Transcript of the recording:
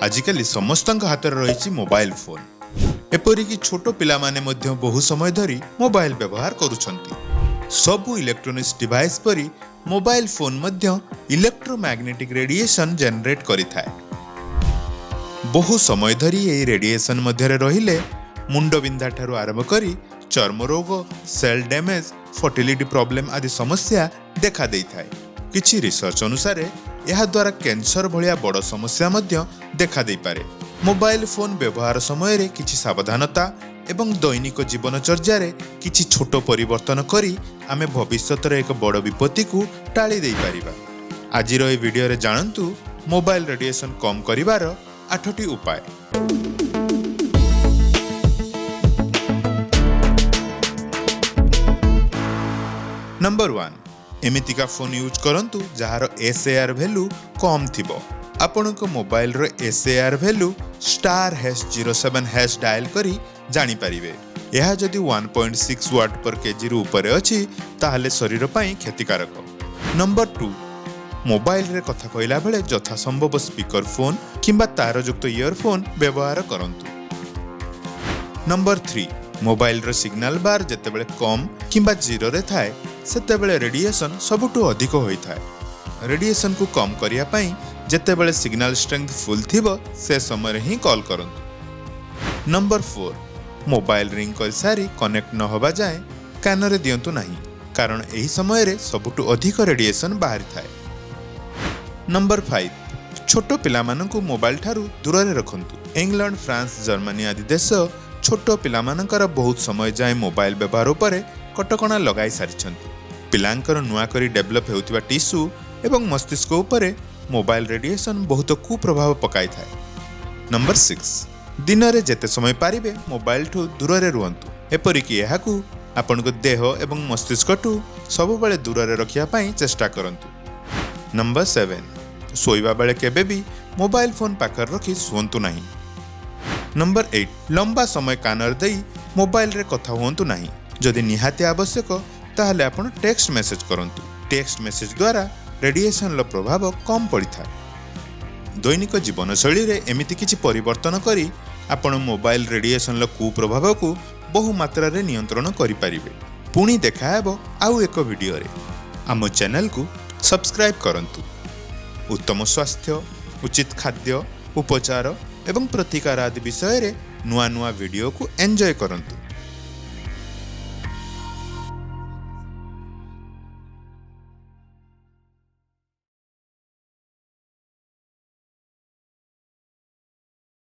आजिकली समस्तक हाथ रही mobile phone. एपरिक छोट पिला माने मध्य बहु समय धरी मोबाइल व्यवहार करुछंती। सबु इलेक्ट्रोनिक्स डिवाइस परी मोबाइल फोन मध्य इलेक्ट्रोमैग्नेटिक रेडिएशन जनरेट करिथाए। बहु समय धरी यही रेडिएशन मध्य रहिले मुंड बिंधा ठारू आरंभ करी चर्म रोग, सेल डैमेज, फर्टिलिटी प्रॉब्लम आदि समस्या देखा देइथाए। किछि रिसर्च अनुसार यह द्वारा कैंसर भलिया बड़ समस्या मध्य देखा देइ पारे। मोबाइल फोन व्यवहार समय रे किछि सावधानता एवं दैनिक जीवनचर्या रे किछि छोट परिवर्तन करी आमे भविष्यत रे एक बड़ विपत्ति को टाली देइ परिबा। आजिर ए वीडियो रे जानंतु मोबाइल रेडिएशन कम करिवार 8टी उपाय। नंबर 1, एमितिका फोन यूज करंतु जहार SAR वैल्यू कम थिबो। आपनक मोबाइल रो SAR वैल्यू *#07# डायल करी जानि परिबे। यह जदि 1.6 वाट पर केजी रु ऊपर अछि ताहले शरीर पई क्षतिकारक। नंबर 2, मोबाइल रे कथा कहला बेले यथा संभव स्पीकर फोन किंबा तारयुक्त इयरफोन व्यवहार करंतु। नंबर 3, मोबाइल रो सिग्नल बार जेतेबेले कम किंबा जीरो रे थाए सेतेबेले रेडिएशन सबुठु अधिक होई थाए। रेडिएशन को कम करिया पई जेतेबेले सिग्नल स्ट्रेंथ फुल थिबो से समय रे ही कॉल करंतु। नंबर 4, मोबाइल रिंग कर सारी कनेक्ट न होबा जाए कान रे दियंतु नाही, कारण एही समय रे सबुठु अधिक रेडिएशन बाहरी थाए। नंबर 5, छोट पिला मानकु मोबाइल ठारू दूर रे रखंतु। इंग्लैंड, फ्रांस, जर्मनी आदि देश छोट पिला मानकर बहुत समय जाए मोबाइल व्यवहार उपरे कटकणा लगाई सारिछंती। पिलांकर नुआ करी डेवलप हेउथिबा टिश्यू एवं मस्तिष्क उपरे मोबाइल रेडिएशन बहुत कुप्रभाव पकाई थाए। नंबर 6, दिन रे जेते समय पारिबे मोबाइल ठू दूर रे रुहंतु। एपरिक एहाकू आपनको देह एवं मस्तिष्क ठू सब बेले दूर रे रखिया पई चेष्टा करंतु। नंबर 7, सोइबा बेले केबे भी मोबाइल फोन पाखर रखी सुहंतु नाही। नंबर 8, लंबा समय कानर देई मोबाइल रे कथा हुअंतु नाही। जदि निहाती आवश्यक ताहले आपण टेक्स्ट मेसेज करंतु। टेक्स्ट मेसेज द्वारा रेडिएशन लो प्रभाव कम पड़ी था। दैनिक जीवन शैली रे एमिति किछि परिवर्तन करी आपण मोबाइल रेडिएशन लो कुप्रभाव को बहु मात्रा रे नियंत्रण करि परिबे। पुणी देखा हेबो आउ एक वीडियो रे। आम चैनल को सब्सक्राइब करंतु। उत्तम स्वास्थ्य, उचित खाद्य, उपचार एवं प्रतिकार आदि विषय रे नुआ नुआ वीडियो को एंजॉय करंतु।